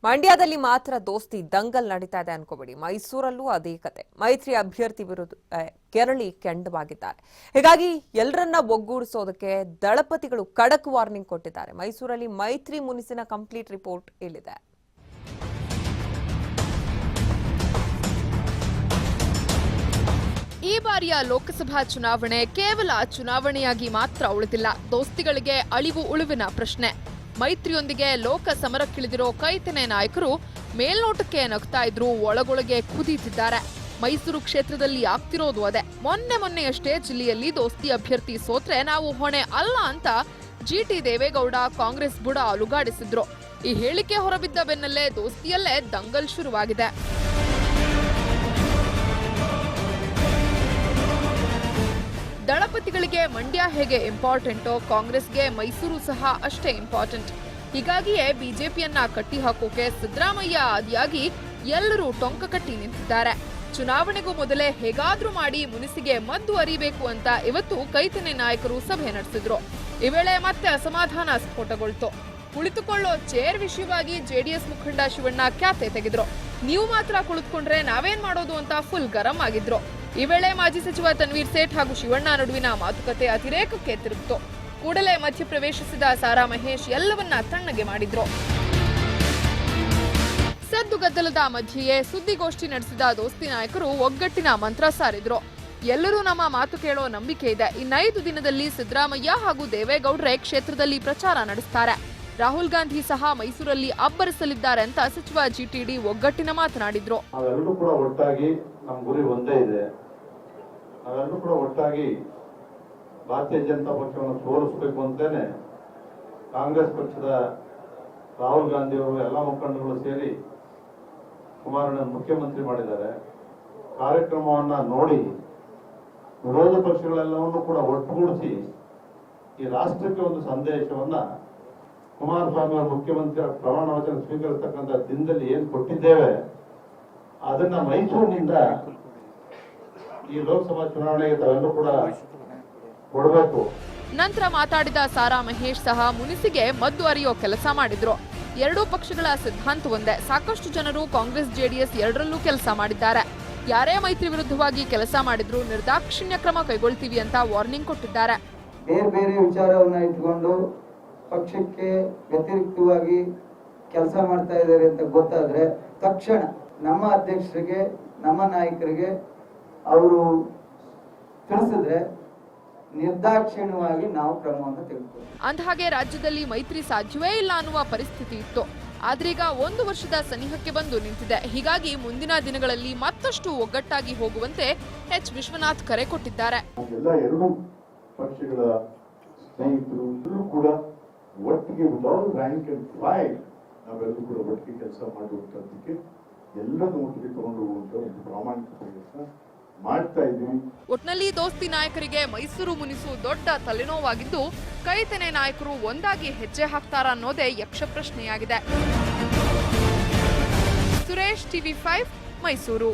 ಮಂಡ್ಯದಲ್ಲಿ ಮಾತ್ರ ದೋಸ್ತಿ ದಂಗಲ್ ನಡೀತಾ ಇದೆ ಅನ್ಕೋಬೇಡಿ. ಮೈಸೂರಲ್ಲೂ ಅದೇ ಕತೆ. ಮೈತ್ರಿ ಅಭ್ಯರ್ಥಿ ವಿರುದ್ಧ ಕೆರಳಿ ಕೆಂಡವಾಗಿದ್ದಾರೆ. ಹೀಗಾಗಿ ಎಲ್ಲರನ್ನ ಒಗ್ಗೂಡಿಸೋದಕ್ಕೆ ದಳಪತಿಗಳು ಖಡಕ್ ವಾರ್ನಿಂಗ್ ಕೊಟ್ಟಿದ್ದಾರೆ. ಮೈಸೂರಲ್ಲಿ ಮೈತ್ರಿ ಮುನಿಸಿನ ಕಂಪ್ಲೀಟ್ ರಿಪೋರ್ಟ್ ಇಲ್ಲಿದೆ. ಈ ಬಾರಿಯ ಲೋಕಸಭಾ ಚುನಾವಣೆ ಕೇವಲ ಚುನಾವಣೆಯಾಗಿ ಮಾತ್ರ ಉಳಿದಿಲ್ಲ. ದೋಸ್ತಿಗಳಿಗೆ ಅಳಿವು ಉಳಿವಿನ ಪ್ರಶ್ನೆ. ಮೈತ್ರಿಯೊಂದಿಗೆ ಲೋಕ ಸಮರಕ್ಕಿಳಿದಿರೋ ಕೈತೆನೆ ನಾಯಕರು ಮೇಲ್ನೋಟಕ್ಕೆ ನಗ್ತಾ ಇದ್ರು, ಒಳಗೊಳಗೆ ಕುದೀತಿದ್ದಾರೆ. ಮೈಸೂರು ಕ್ಷೇತ್ರದಲ್ಲಿ ಆಗ್ತಿರೋದು ಅದೇ. ಮೊನ್ನೆಯಷ್ಟೇ ಜಿಲ್ಲೆಯಲ್ಲಿ ದೋಸ್ತಿ ಅಭ್ಯರ್ಥಿ ಸೋತ್ರೆ ನಾವು ಹೊಣೆ ಅಲ್ಲ ಅಂತ ಜಿಟಿ ದೇವೇಗೌಡ ಕಾಂಗ್ರೆಸ್ ಬುಡ ಅಲುಗಾಡಿಸಿದ್ರು. ಈ ಹೇಳಿಕೆ ಹೊರಬಿದ್ದ ಬೆನ್ನಲ್ಲೇ ದೋಸ್ತಿಯಲ್ಲೇ ದಂಗಲ್ ಶುರುವಾಗಿದೆ. ದಳಪತಿಗಳಿಗೆ ಮಂಡ್ಯ ಹೇಗೆ ಇಂಪಾರ್ಟೆಂಟೋ ಕಾಂಗ್ರೆಸ್ಗೆ ಮೈಸೂರು ಸಹ ಅಷ್ಟೇ ಇಂಪಾರ್ಟೆಂಟ್. ಹೀಗಾಗಿಯೇ ಬಿಜೆಪಿಯನ್ನ ಕಟ್ಟಿ ಹಾಕೋಕೆ ಸಿದ್ದರಾಮಯ್ಯ ಆದಿಯಾಗಿ ಎಲ್ಲರೂ ಟೊಂಕ ಕಟ್ಟಿ ನಿಂತಿದ್ದಾರೆ. ಚುನಾವಣೆಗೂ ಮೊದಲೇ ಹೇಗಾದ್ರೂ ಮಾಡಿ ಮುನಿಸಿಗೆ ಮದ್ದು ಅರಿಬೇಕು ಅಂತ ಇವತ್ತು ಕೈತೆನೆ ನಾಯಕರು ಸಭೆ ನಡೆಸಿದ್ರು. ಈ ವೇಳೆ ಮತ್ತೆ ಅಸಮಾಧಾನ ಸ್ಫೋಟಗೊಳ್ತು. ಕುಳಿತುಕೊಳ್ಳೋ ಚೇರ್ ವಿಷಯವಾಗಿ ಜೆಡಿಎಸ್ ಮುಖಂಡ ಶಿವಣ್ಣ ಕ್ಯಾತೆ ತೆಗೆದ್ರು. ನೀವು ಮಾತ್ರ ಕುಳಿತುಕೊಂಡ್ರೆ ನಾವೇನ್ ಮಾಡೋದು ಅಂತ ಫುಲ್ ಗರಂ ಆಗಿದ್ರು. ಈ ವೇಳೆ ಮಾಜಿ ಸಚಿವ ತನ್ವೀರ್ ಸೇಠ್ ಹಾಗೂ ಶಿವಣ್ಣ ನಡುವಿನ ಮಾತುಕತೆ ಅತಿರೇಕಕ್ಕೆ ತಿರುಗಿತು. ಕೂಡಲೇ ಮಧ್ಯಪ್ರವೇಶಿಸಿದ ಸಾರಾ ಮಹೇಶ್ ಎಲ್ಲವನ್ನ ತಣ್ಣಗೆ ಮಾಡಿದ್ರು. ಸದ್ದುಗದ್ದಲದ ಮಧ್ಯೆಯೇ ಸುದ್ದಿಗೋಷ್ಠಿ ನಡೆಸಿದ ದೋಸ್ತಿ ನಾಯಕರು ಒಗ್ಗಟ್ಟಿನ ಮಂತ್ರ ಸಾರಿದ್ರು. ಎಲ್ಲರೂ ನಮ್ಮ ಮಾತು ಕೇಳೋ ನಂಬಿಕೆ ಇದೆ. ಇನ್ನು 5 ದಿನದಲ್ಲಿ ಸಿದ್ದರಾಮಯ್ಯ ಹಾಗೂ ದೇವೇಗೌಡ್ರೆ ಕ್ಷೇತ್ರದಲ್ಲಿ ಪ್ರಚಾರ ನಡೆಸುತ್ತಾರೆ. ರಾಹುಲ್ ಗಾಂಧಿ ಸಹ ಮೈಸೂರಲ್ಲಿ ಅಬ್ಬರಿಸಲಿದ್ದಾರೆ ಅಂತ ಸಚಿವ ಜಿಟಿಡಿ ಒಗ್ಗಟ್ಟಿನ ಮಾತನಾಡಿದ್ರು. ನಾವೆಲ್ಲರೂ ಕೂಡ ಒಟ್ಟಾಗಿ ನಮ್ಮ ಗುರಿ ಒಂದೇ ಇದೆ. ನಾವೆಲ್ಲರೂ ಕೂಡ ಒಟ್ಟಾಗಿ ಭಾರತೀಯ ಜನತಾ ಪಕ್ಷವನ್ನು ಸೋಲಿಸಬೇಕು ಅಂತೇನೆ ಕಾಂಗ್ರೆಸ್ ಪಕ್ಷದ ರಾಹುಲ್ ಗಾಂಧಿ ಅವರು ಎಲ್ಲ ಮುಖಂಡರು ಸೇರಿ ಕುಮಾರಣ್ಣ ಮುಖ್ಯಮಂತ್ರಿ ಮಾಡಿದ್ದಾರೆ. ಕಾರ್ಯಕ್ರಮವನ್ನ ನೋಡಿ ವಿರೋಧ ಪಕ್ಷಗಳೆಲ್ಲವನ್ನೂ ಕೂಡ ಒಟ್ಟುಗೂಡಿಸಿ ಈ ರಾಷ್ಟ್ರಕ್ಕೆ ಒಂದು ಸಂದೇಶವನ್ನ ಕುಮಾರಸ್ವಾಮಿ ಅವರು ಮುಖ್ಯಮಂತ್ರಿ ಪ್ರಮಾಣ ವಚನ ಸ್ವೀಕರಿಸತಕ್ಕಂಥ ದಿನದಲ್ಲಿ ಏನ್ ಕೊಟ್ಟಿದ್ದೇವೆ ಅದನ್ನ ಮೈಸೂರಿನಿಂದ ಈ ಲೋಕಸಭಾ ಚುನಾವಣೆಗೆ ತಾವೆಲ್ಲರೂ ಕೂಡ ಕೊಡಬೇಕು. ನಂತರ ಮಾತಾಡಿದ ಸಾರಾ ಮಹೇಶ್ ಸಹ ಮುನಿಸಿಗೆ ಮದ್ದು ಅರಿಯೋ ಕೆಲಸ ಮಾಡಿದ್ರು. ಎರಡೂ ಪಕ್ಷಗಳ ಸಿದ್ಧಾಂತ ಒಂದೇ. ಸಾಕಷ್ಟು ಜನರು ಕಾಂಗ್ರೆಸ್ ಜೆಡಿಎಸ್ ಎರಡರಲ್ಲೂ ಕೆಲಸ ಮಾಡಿದ್ದಾರೆ. ಯಾರೇ ಮೈತ್ರಿ ವಿರುದ್ಧವಾಗಿ ಕೆಲಸ ಮಾಡಿದ್ರು ನಿರ್ದಾಕ್ಷಿಣ್ಯ ಕ್ರಮ ಕೈಗೊಳ್ತೀವಿ ಅಂತ ವಾರ್ನಿಂಗ್ ಕೊಟ್ಟಿದ್ದಾರೆ. ಬೇರೆ ಬೇರೆ ವಿಚಾರವನ್ನ ಇಟ್ಕೊಂಡು ಪಕ್ಷಕ್ಕೆ ವ್ಯತಿರಿಕ್ತವಾಗಿ ಕೆಲಸ ಮಾಡ್ತಾ ಇದ್ದಾರೆ ಅಂತ ಗೊತ್ತಾದ್ರೆ ತಕ್ಷಣ ನಮ್ಮ ಅಧ್ಯಕ್ಷರಿಗೆ ನಮ್ಮ ನಾಯಕರಿಗೆ ಅವರು ತಿಳಿಸಿದ್ರೆ ನಿರ್ದಾಕ್ಷಿಣ್ಯವಾಗಿ ನಾವು ಕ್ರಮವನ್ನು ತೆಗೆದುಕೊಳ್ಳುತ್ತೇವೆ. ಅಂದಹಾಗೆ ರಾಜ್ಯದಲ್ಲಿ ಮೈತ್ರಿ ಸಾಧ್ಯವೇ ಇಲ್ಲ ಅನ್ನುವ ಪರಿಸ್ಥಿತಿ ಇತ್ತು. ಆದ್ರೀಗ 1 ವರ್ಷದ ಸನಿಹಕ್ಕೆ ಬಂದು ನಿಂತಿದೆ. ಹೀಗಾಗಿ ಮುಂದಿನ ದಿನಗಳಲ್ಲಿ ಮತ್ತಷ್ಟು ಒಗ್ಗಟ್ಟಾಗಿ ಹೋಗುವಂತೆ ಎಚ್ ವಿಶ್ವನಾಥ್ ಕರೆ ಕೊಟ್ಟಿದ್ದಾರೆ. ಎರಡು ಪಕ್ಷಗಳ ಸ್ನೇಹಿತರು ಕೂಡ ಒಟ್ಟಿಗೆ ವಿದೌಟ್ ರ್ಯಾಂಕ್ ಅಂಡ್ ಫೈಲ್ ನಾವೆಲ್ಲರೂ ಕೂಡ ಒಟ್ಟಿಗೆ ಕೆಲಸ ಮಾಡುವಂತದ್ದಕ್ಕೆ ಎಲ್ಲರನ್ನು ಒಟ್ಟಿಗೆ ತಗೊಂಡು ಹೋಗುವಂತ ಒಂದು ಪ್ರಾಮಾಣಿಕ ಪ್ರಯತ್ನ ಮಾಡ್ತಾ ಇದ್ದೀವಿ. ಒಟ್ನಲ್ಲಿ ದೋಸ್ತಿ ನಾಯಕರಿಗೆ ಮೈಸೂರು ಮುನಿಸು ದೊಡ್ಡ ತಲೆನೋವಾಗಿದ್ದು ಕೈತೆನೆ ನಾಯಕರು ಒಂದಾಗಿ ಹೆಜ್ಜೆ ಹಾಕ್ತಾರಾ ಅನ್ನೋದೇ ಯಕ್ಷ ಪ್ರಶ್ನೆಯಾಗಿದೆ. ಸುರೇಶ್, TV5 ಮೈಸೂರು.